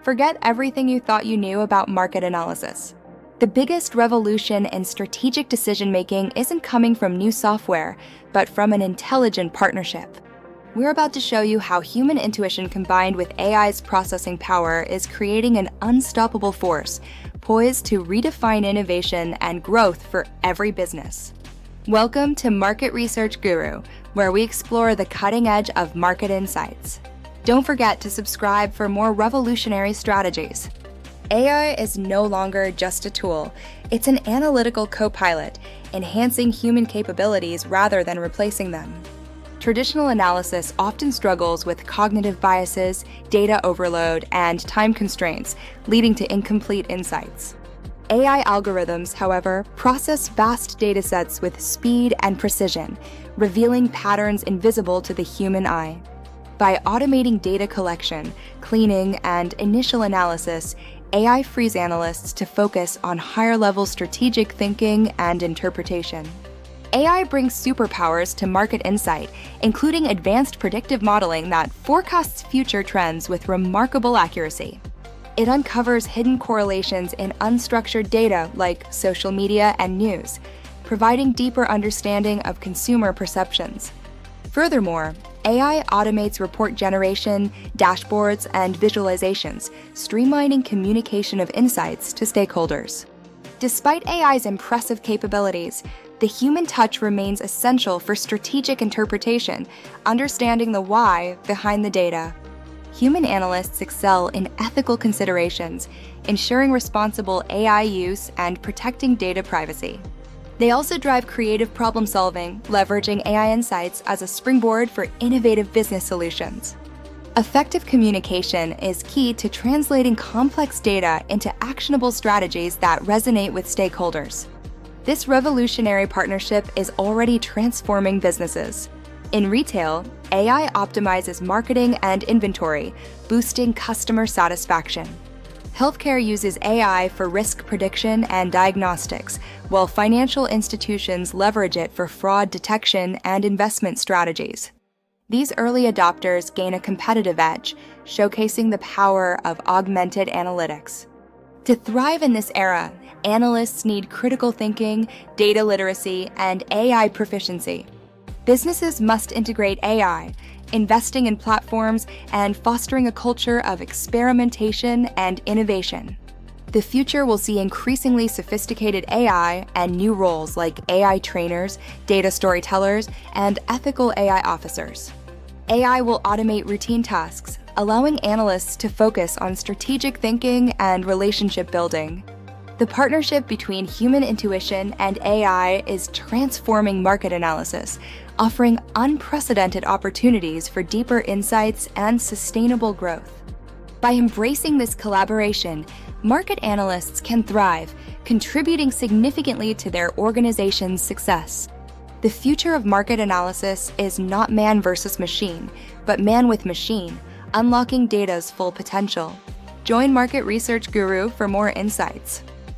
Forget everything you thought you knew about market analysis. The biggest revolution in strategic decision-making isn't coming from new software, but from an intelligent partnership. We're about to show you how human intuition combined with AI's processing power is creating an unstoppable force, poised to redefine innovation and growth for every business. Welcome to Market Research Guru, where we explore the cutting edge of market insights. Don't forget to subscribe for more revolutionary strategies. AI is no longer just a tool. It's an analytical co-pilot, enhancing human capabilities rather than replacing them. Traditional analysis often struggles with cognitive biases, data overload, and time constraints, leading to incomplete insights. AI algorithms, however, process vast datasets with speed and precision, revealing patterns invisible to the human eye. By automating data collection, cleaning, and initial analysis, AI frees analysts to focus on higher-level strategic thinking and interpretation. AI brings superpowers to market insight, including advanced predictive modeling that forecasts future trends with remarkable accuracy. It uncovers hidden correlations in unstructured data like social media and news, providing deeper understanding of consumer perceptions. Furthermore, AI automates report generation, dashboards, and visualizations, streamlining communication of insights to stakeholders. Despite AI's impressive capabilities, the human touch remains essential for strategic interpretation, understanding the why behind the data. Human analysts excel in ethical considerations, ensuring responsible AI use and protecting data privacy. They also drive creative problem-solving, leveraging AI insights as a springboard for innovative business solutions. Effective communication is key to translating complex data into actionable strategies that resonate with stakeholders. This revolutionary partnership is already transforming businesses. In retail, AI optimizes marketing and inventory, boosting customer satisfaction. Healthcare uses AI for risk prediction and diagnostics, while financial institutions leverage it for fraud detection and investment strategies. These early adopters gain a competitive edge, showcasing the power of augmented analytics. To thrive in this era, analysts need critical thinking, data literacy, and AI proficiency. Businesses must integrate AI, investing in platforms and fostering a culture of experimentation and innovation. The future will see increasingly sophisticated AI and new roles like AI trainers, data storytellers, and ethical AI officers. AI will automate routine tasks, allowing analysts to focus on strategic thinking and relationship building. The partnership between human intuition and AI is transforming market analysis, offering unprecedented opportunities for deeper insights and sustainable growth. By embracing this collaboration, market analysts can thrive, contributing significantly to their organization's success. The future of market analysis is not man versus machine, but man with machine, unlocking data's full potential. Join Market Research Guru for more insights.